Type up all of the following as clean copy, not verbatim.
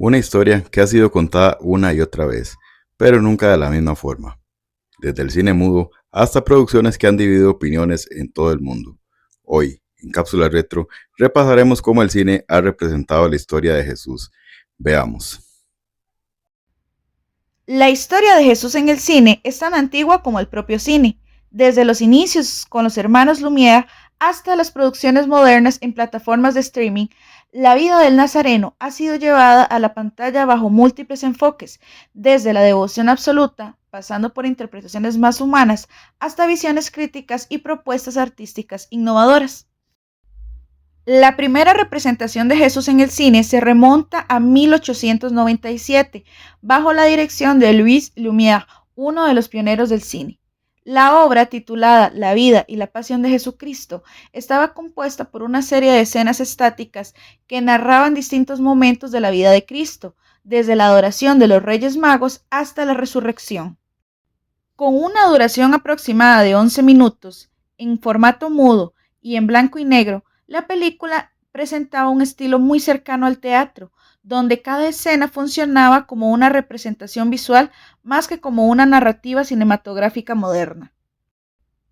Una historia que ha sido contada una y otra vez, pero nunca de la misma forma. Desde el cine mudo hasta producciones que han dividido opiniones en todo el mundo. Hoy, en Cápsula Retro, repasaremos cómo el cine ha representado la historia de Jesús. Veamos. La historia de Jesús en el cine es tan antigua como el propio cine, desde los inicios con los hermanos Lumière hasta las producciones modernas en plataformas de streaming. La vida del Nazareno ha sido llevada a la pantalla bajo múltiples enfoques, desde la devoción absoluta, pasando por interpretaciones más humanas, hasta visiones críticas y propuestas artísticas innovadoras. La primera representación de Jesús en el cine se remonta a 1897, bajo la dirección de Louis Lumière, uno de los pioneros del cine. La obra, titulada La vida y la pasión de Jesucristo, estaba compuesta por una serie de escenas estáticas que narraban distintos momentos de la vida de Cristo, desde la adoración de los Reyes Magos hasta la resurrección. Con una duración aproximada de 11 minutos, en formato mudo y en blanco y negro, la película presentaba un estilo muy cercano al teatro, donde cada escena funcionaba como una representación visual más que como una narrativa cinematográfica moderna.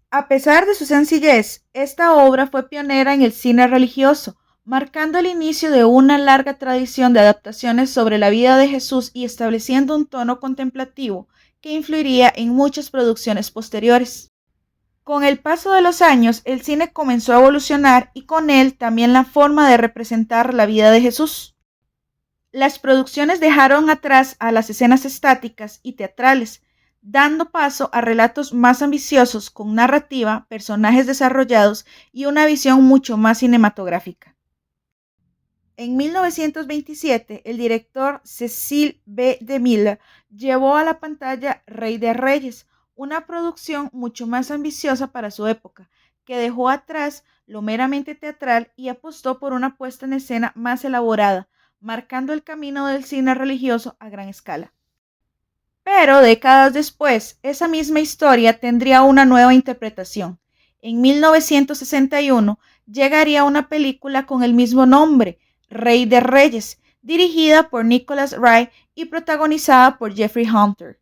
A pesar de su sencillez, esta obra fue pionera en el cine religioso, marcando el inicio de una larga tradición de adaptaciones sobre la vida de Jesús y estableciendo un tono contemplativo que influiría en muchas producciones posteriores. Con el paso de los años, el cine comenzó a evolucionar y con él también la forma de representar la vida de Jesús. Las producciones dejaron atrás a las escenas estáticas y teatrales, dando paso a relatos más ambiciosos con narrativa, personajes desarrollados y una visión mucho más cinematográfica. En 1927, el director Cecil B. DeMille llevó a la pantalla Rey de Reyes, una producción mucho más ambiciosa para su época, que dejó atrás lo meramente teatral y apostó por una puesta en escena más elaborada, marcando el camino del cine religioso a gran escala. Pero décadas después, esa misma historia tendría una nueva interpretación. En 1961 llegaría una película con el mismo nombre, Rey de Reyes, dirigida por Nicholas Ray y protagonizada por Jeffrey Hunter.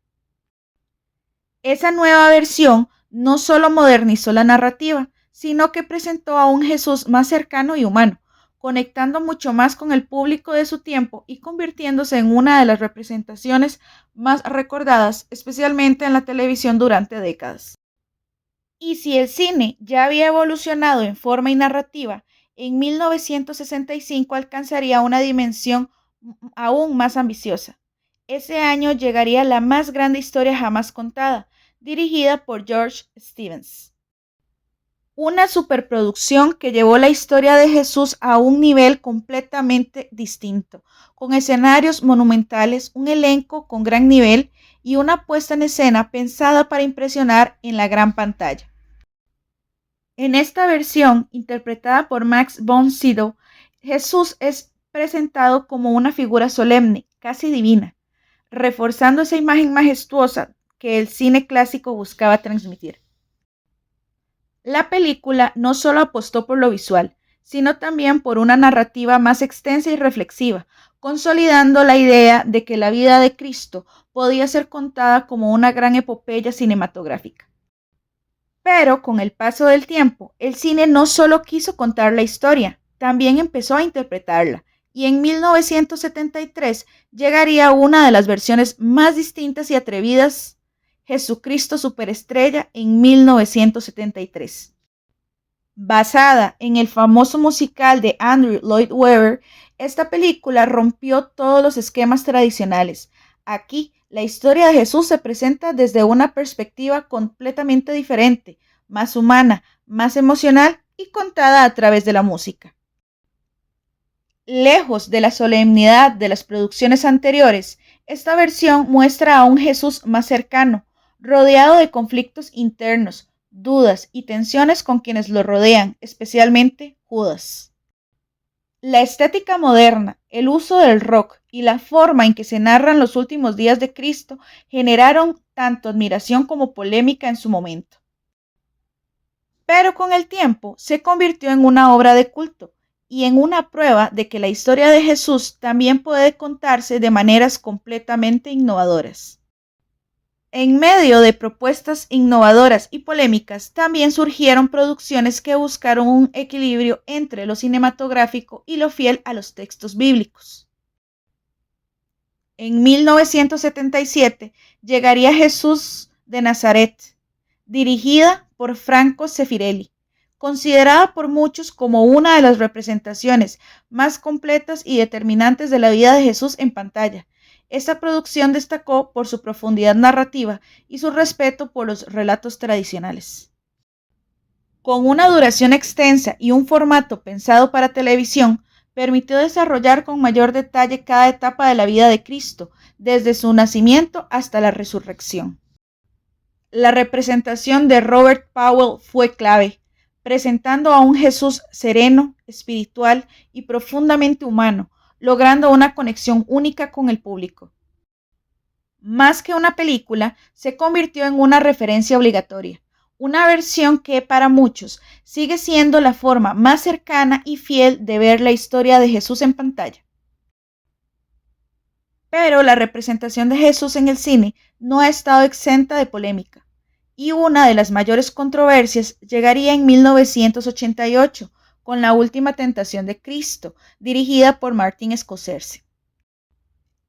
Esa nueva versión no solo modernizó la narrativa, sino que presentó a un Jesús más cercano y humano, conectando mucho más con el público de su tiempo y convirtiéndose en una de las representaciones más recordadas, especialmente en la televisión durante décadas. Y si el cine ya había evolucionado en forma y narrativa, en 1965 alcanzaría una dimensión aún más ambiciosa. Ese año llegaría la más grande historia jamás contada, dirigida por George Stevens. Una superproducción que llevó la historia de Jesús a un nivel completamente distinto, con escenarios monumentales, un elenco con gran nivel y una puesta en escena pensada para impresionar en la gran pantalla. En esta versión, interpretada por Max von Sydow, Jesús es presentado como una figura solemne, casi divina, reforzando esa imagen majestuosa que el cine clásico buscaba transmitir. La película no solo apostó por lo visual, sino también por una narrativa más extensa y reflexiva, consolidando la idea de que la vida de Cristo podía ser contada como una gran epopeya cinematográfica. Pero con el paso del tiempo, el cine no solo quiso contar la historia, también empezó a interpretarla, y en 1973 llegaría una de las versiones más distintas y atrevidas, Jesucristo Superestrella, en 1973. Basada en el famoso musical de Andrew Lloyd Webber, esta película rompió todos los esquemas tradicionales. Aquí, la historia de Jesús se presenta desde una perspectiva completamente diferente, más humana, más emocional y contada a través de la música. Lejos de la solemnidad de las producciones anteriores, esta versión muestra a un Jesús más cercano, rodeado de conflictos internos, dudas y tensiones con quienes lo rodean, especialmente Judas. La estética moderna, el uso del rock y la forma en que se narran los últimos días de Cristo generaron tanto admiración como polémica en su momento. Pero con el tiempo se convirtió en una obra de culto y en una prueba de que la historia de Jesús también puede contarse de maneras completamente innovadoras. En medio de propuestas innovadoras y polémicas, también surgieron producciones que buscaron un equilibrio entre lo cinematográfico y lo fiel a los textos bíblicos. En 1977 llegaría Jesús de Nazaret, dirigida por Franco Zeffirelli, considerada por muchos como una de las representaciones más completas y determinantes de la vida de Jesús en pantalla. Esta producción destacó por su profundidad narrativa y su respeto por los relatos tradicionales. Con una duración extensa y un formato pensado para televisión, permitió desarrollar con mayor detalle cada etapa de la vida de Cristo, desde su nacimiento hasta la resurrección. La representación de Robert Powell fue clave, presentando a un Jesús sereno, espiritual y profundamente humano, logrando una conexión única con el público. Más que una película, se convirtió en una referencia obligatoria, una versión que para muchos sigue siendo la forma más cercana y fiel de ver la historia de Jesús en pantalla. Pero la representación de Jesús en el cine no ha estado exenta de polémica, y una de las mayores controversias llegaría en 1988, con La Última Tentación de Cristo, dirigida por Martin Scorsese.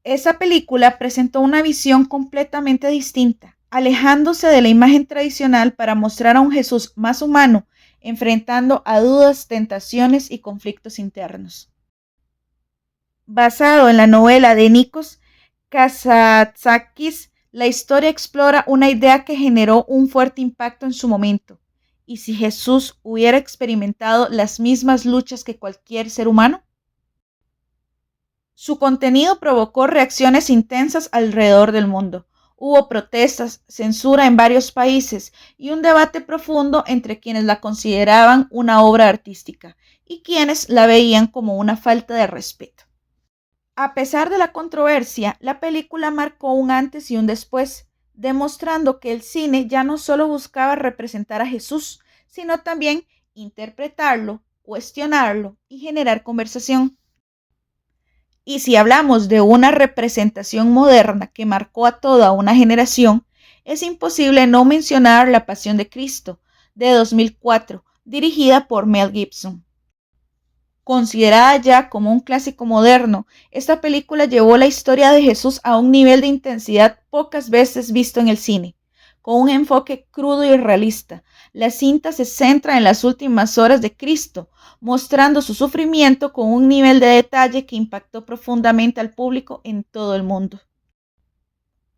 Esa película presentó una visión completamente distinta, alejándose de la imagen tradicional para mostrar a un Jesús más humano, enfrentando a dudas, tentaciones y conflictos internos. Basado en la novela de Nikos Kazantzakis, la historia explora una idea que generó un fuerte impacto en su momento. ¿Y si Jesús hubiera experimentado las mismas luchas que cualquier ser humano? Su contenido provocó reacciones intensas alrededor del mundo. Hubo protestas, censura en varios países y un debate profundo entre quienes la consideraban una obra artística y quienes la veían como una falta de respeto. A pesar de la controversia, la película marcó un antes y un después, demostrando que el cine ya no solo buscaba representar a Jesús, sino también interpretarlo, cuestionarlo y generar conversación. Y si hablamos de una representación moderna que marcó a toda una generación, es imposible no mencionar La Pasión de Cristo, de 2004, dirigida por Mel Gibson. Considerada ya como un clásico moderno, esta película llevó la historia de Jesús a un nivel de intensidad pocas veces visto en el cine. Con un enfoque crudo y realista, la cinta se centra en las últimas horas de Cristo, mostrando su sufrimiento con un nivel de detalle que impactó profundamente al público en todo el mundo.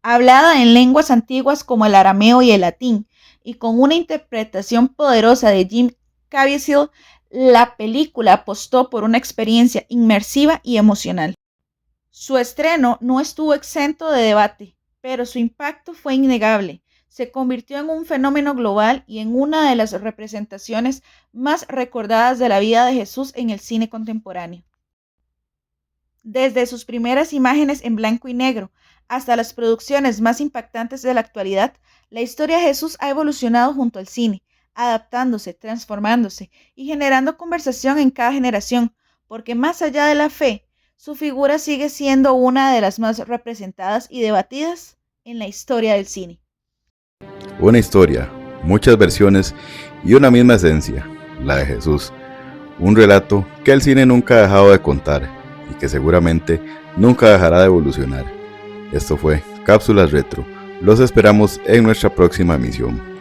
Hablada en lenguas antiguas como el arameo y el latín, y con una interpretación poderosa de Jim Caviezel, la película apostó por una experiencia inmersiva y emocional. Su estreno no estuvo exento de debate, pero su impacto fue innegable. Se convirtió en un fenómeno global y en una de las representaciones más recordadas de la vida de Jesús en el cine contemporáneo. Desde sus primeras imágenes en blanco y negro hasta las producciones más impactantes de la actualidad, la historia de Jesús ha evolucionado junto al cine, adaptándose, transformándose y generando conversación en cada generación, porque más allá de la fe, su figura sigue siendo una de las más representadas y debatidas en la historia del cine. Una historia, muchas versiones y una misma esencia, la de Jesús. Un relato que el cine nunca ha dejado de contar y que seguramente nunca dejará de evolucionar. Esto fue Cápsulas Retro. Los esperamos en nuestra próxima emisión.